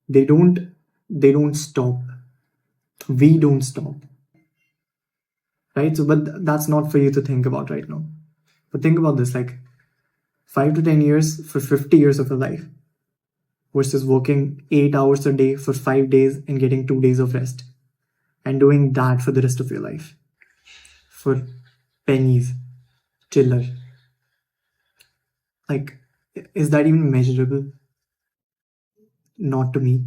they don't they don't stop. We don't stop. Right? So but that's not for you to think about right now. But think about this, like 5 to 10 years for 50 years of your life versus working 8 hours a day for 5 days and getting 2 days of rest and doing that for the rest of your life for pennies, chiller. Like, is that even measurable? Not to me.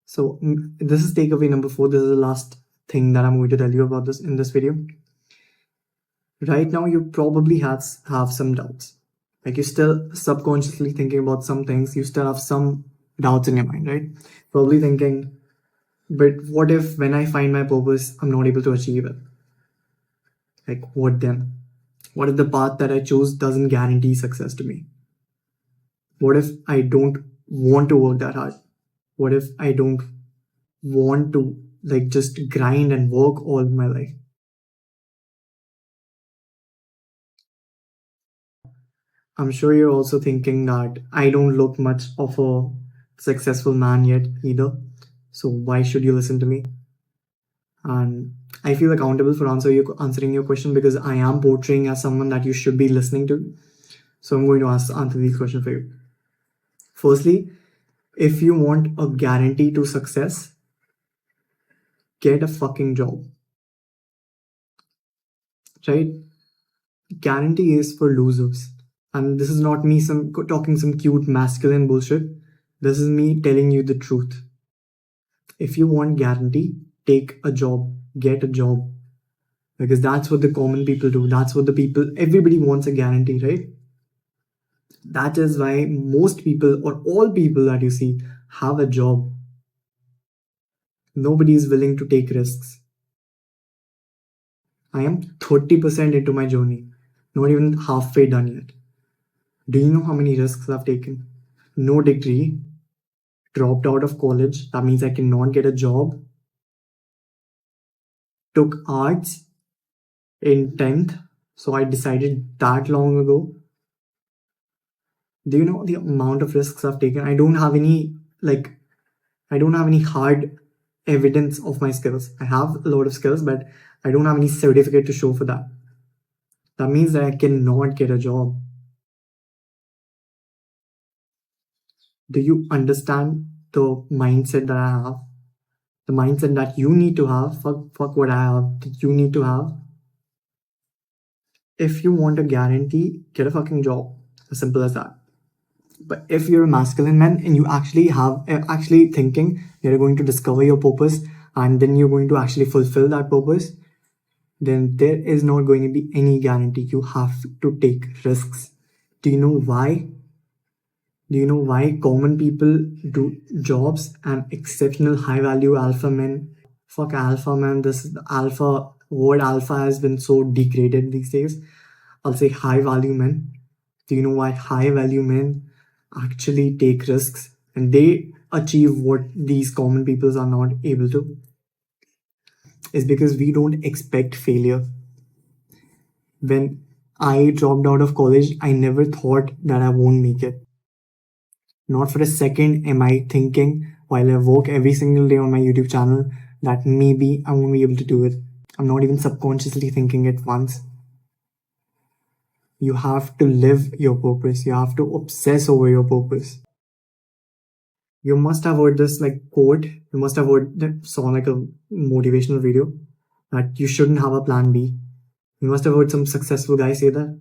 So this is takeaway number 4. This is the last thing that I'm going to tell you about this in this video. Right now, you probably have some doubts. Like you're still subconsciously thinking about some things. You still have some doubts in your mind, right? Probably thinking, but what if when I find my purpose, I'm not able to achieve it? Like what then? What if the path that I choose doesn't guarantee success to me? What if I don't want to work that hard? What if I don't want to like just grind and work all my life? I'm sure you're also thinking that I don't look much of a successful man yet either. So why should you listen to me? And I feel accountable for answering your question because I am portraying as someone that you should be listening to. So I'm going to answer these questions for you. Firstly, if you want a guarantee to success, get a fucking job. Right? Guarantee is for losers. And this is not me talking some cute masculine bullshit. This is me telling you the truth. If you want guarantee, take a job, get a job. Because that's what the common people do. That's what everybody wants a guarantee, right? That is why most people or all people that you see have a job. Nobody is willing to take risks. I am 30% into my journey, not even halfway done yet. Do you know how many risks I've taken? No degree, dropped out of college. That means I cannot get a job. Took arts in 10th. So I decided that long ago. Do you know the amount of risks I've taken? I don't have any hard evidence of my skills. I have a lot of skills, but I don't have any certificate to show for that. That means that I cannot get a job. Do you understand the mindset that I have? The mindset that you need to have. Fuck what I have. That you need to have. If you want a guarantee, get a fucking job. As simple as that. But if you're a masculine man and you actually thinking you're going to discover your purpose and then you're going to actually fulfill that purpose, then there is not going to be any guarantee. You have to take risks. Do you know why? Do you know why common people do jobs and exceptional high value alpha men? Fuck alpha man. This alpha word alpha has been so degraded these days. I'll say high value men. Do you know why high value men actually take risks and they achieve what these common peoples are not able to? Is because we don't expect failure. When I dropped out of college, I never thought that I won't make it. Not for a second am I thinking while I work every single day on my YouTube channel that maybe I won't be able to do it. I'm not even subconsciously thinking it once. You have to live your purpose. You have to obsess over your purpose. You must have heard this like quote. You must have heard that saw like a motivational video that you shouldn't have a plan B. You must have heard some successful guy say that.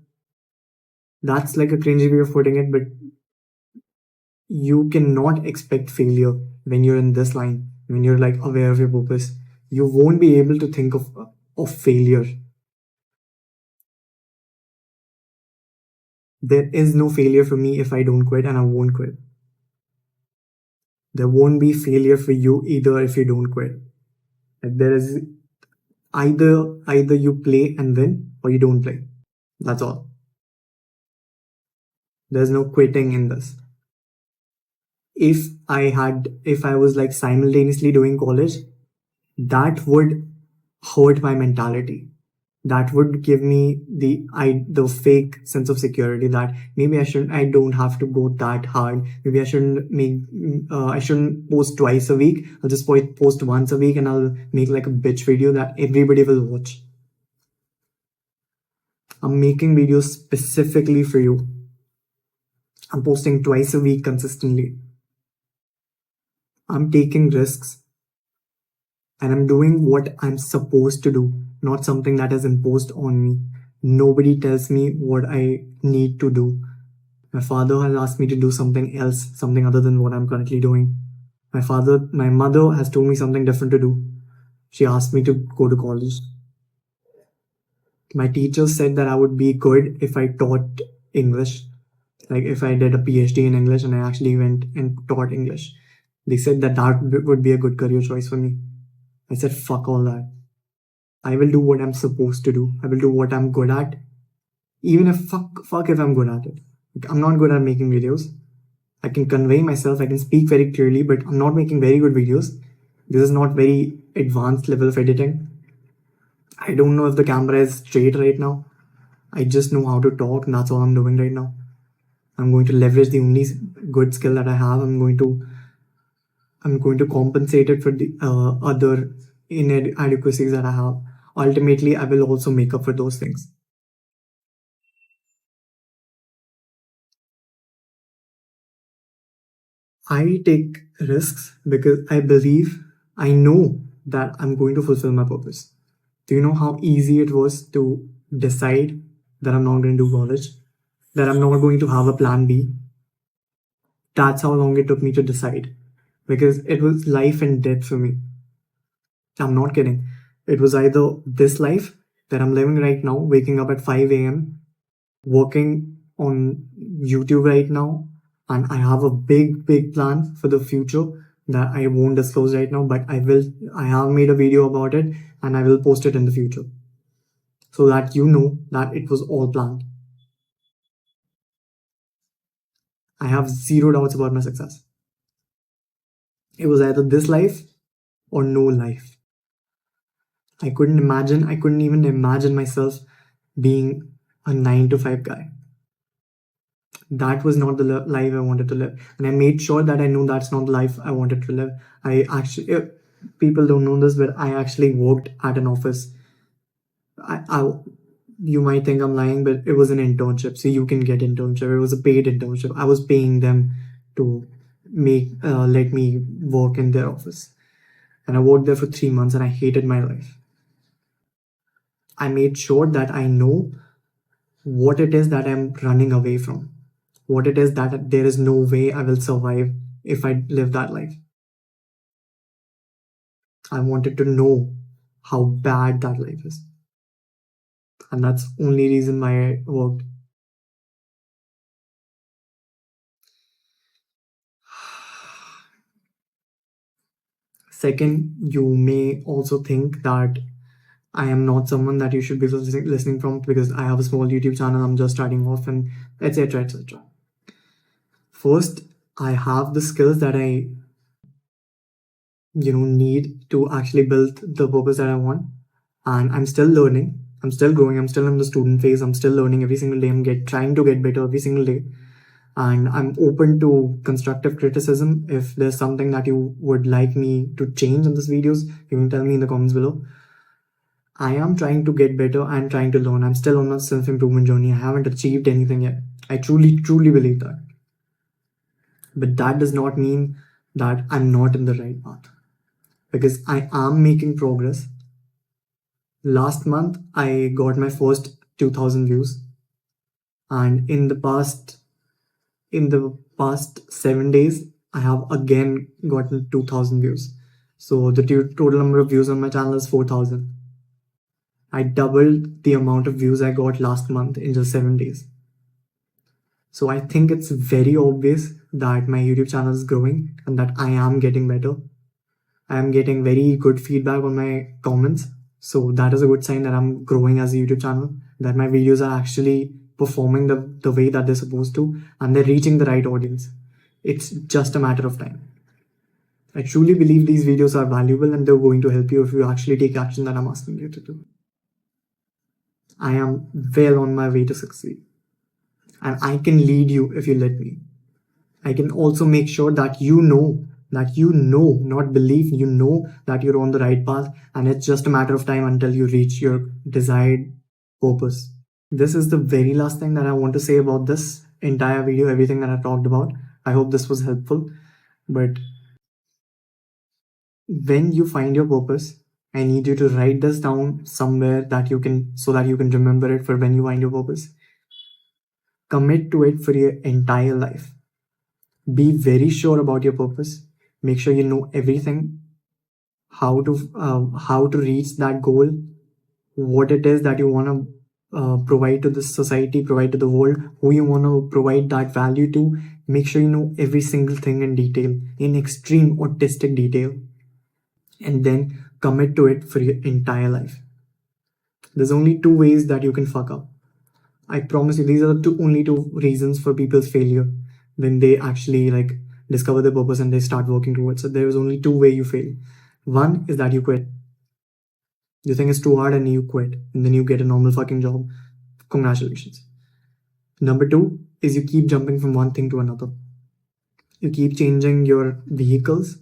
That's like a cringy way of putting it, but you cannot expect failure when you're in this line, when you're like aware of your purpose. You won't be able to think of failure. There is no failure for me if I don't quit, and I won't quit. There won't be failure for you either if you don't quit. Like there is either you play and win or you don't play. That's all. There's no quitting in this. If I was like simultaneously doing college, that would hurt my mentality. That would give me the fake sense of security that maybe I don't have to go that hard. Maybe I shouldn't post twice a week. I'll just post once a week and I'll make like a bitch video that everybody will watch. I'm making videos specifically for you. I'm posting twice a week consistently. I'm taking risks and I'm doing what I'm supposed to do, not something that is imposed on me. Nobody tells me what I need to do. My father has asked me to do something else, something other than what I'm currently doing. My mother has told me something different to do. She asked me to go to college. My teacher said that I would be good if I taught English, like if I did a PhD in English and I actually went and taught English. They said that would be a good career choice for me. I said, fuck all that. I will do what I'm supposed to do. I will do what I'm good at. Even if fuck if I'm good at it. Like, I'm not good at making videos. I can convey myself, I can speak very clearly, but I'm not making very good videos. This is not very advanced level of editing. I don't know if the camera is straight right now. I just know how to talk and that's all I'm doing right now. I'm going to leverage the only good skill that I have. I'm going to compensate it for the other inadequacies that I have. Ultimately, I will also make up for those things. I take risks because I know that I'm going to fulfill my purpose. Do you know how easy it was to decide that I'm not going to do college? That I'm not going to have a plan B? That's how long it took me to decide. Because it was life and death for me. I'm not kidding. It was either this life that I'm living right now, waking up at 5 a.m., working on YouTube right now, and I have a big plan for the future that I won't disclose right now, but I have made a video about it and I will post it in the future so that you know that it was all planned. I have zero doubts about my success. It was either this life or no life. I couldn't even imagine myself being a 9 to 5 guy. That was not the life I wanted to live. And I made sure that I knew that's not the life I wanted to live. People don't know this, but I actually worked at an office. You might think I'm lying, but it was an internship. So you can get internship. It was a paid internship. I was paying them to let me work in their office. And I worked there for 3 months and I hated my life. I made sure that I know what it is that I'm running away from, what it is that there is no way I will survive if I live that life. I wanted to know how bad that life is. And that's only reason why I worked. Second, you may also think that I am not someone that you should be listening from because I have a small YouTube channel, I'm just starting off, and etc. etc. First, I have the skills that I need to actually build the purpose that I want, and I'm still learning. I'm still growing. I'm still in the student phase. I'm still learning every single day. Trying to get better every single day, and I'm open to constructive criticism. If there's something that you would like me to change in these videos, you can tell me in the comments below. I am trying to get better and trying to learn. I'm still on a self-improvement journey. I haven't achieved anything yet. I truly believe that. But that does not mean that I'm not in the right path, because I am making progress. Last month, I got my first 2,000 views, and in the past 7 days, I have again gotten 2,000 views. So the total number of views on my channel is 4,000. I doubled the amount of views I got last month in just 7 days. So I think it's very obvious that my YouTube channel is growing and that I am getting better. I am getting very good feedback on my comments. So that is a good sign that I'm growing as a YouTube channel, that my videos are actually performing the way that they're supposed to, and they're reaching the right audience. It's just a matter of time. I truly believe these videos are valuable and they're going to help you if you actually take action that I'm asking you to do. I am well on my way to succeed. And I can lead you if you let me. I can also make sure that you know, not believe, you know that you're on the right path, and it's just a matter of time until you reach your desired purpose. This is the very last thing that I want to say about this entire video, everything that I talked about. I hope this was helpful. But when you find your purpose, I need you to write this down somewhere that you can, so that you can remember it for when you find your purpose. Commit to it for your entire life. Be very sure about your purpose. Make sure you know everything, how to reach that goal, what it is that you want to provide to the society, provide to the world, who you want to provide that value to. Make sure you know every single thing in detail, in extreme autistic detail, and then commit to it for your entire life. There's only two ways that you can fuck up. I promise you, these are the only two reasons for people's failure when they actually discover their purpose and they start working towards it. There is only two ways you fail. One is that you quit. You think it's too hard and you quit, and then you get a normal fucking job. Congratulations. Number two is you keep jumping from one thing to another. You keep changing your vehicles,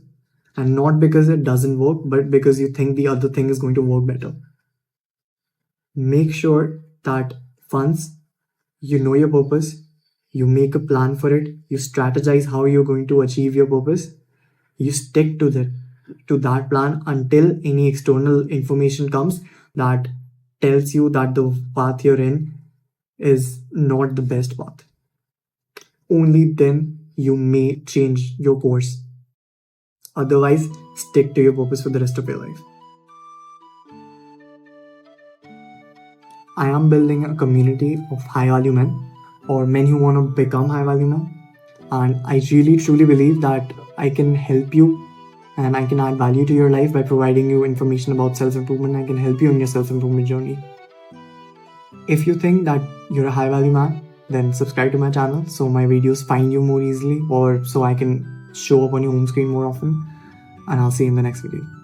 and not because it doesn't work, but because you think the other thing is going to work better. Make sure that once you know your purpose, you make a plan for it, you strategize how you're going to achieve your purpose, you stick to that plan until any external information comes that tells you that the path you're in is not the best path. Only then you may change your course. Otherwise, stick to your purpose for the rest of your life. I am building a community of high value men, or men who want to become high value men. And I really truly believe that I can help you and I can add value to your life by providing you information about self improvement. I can help you in your self improvement journey. If you think that you're a high value man, then subscribe to my channel so my videos find you more easily, or so I can show up on your home screen more often. And I'll see you in the next video.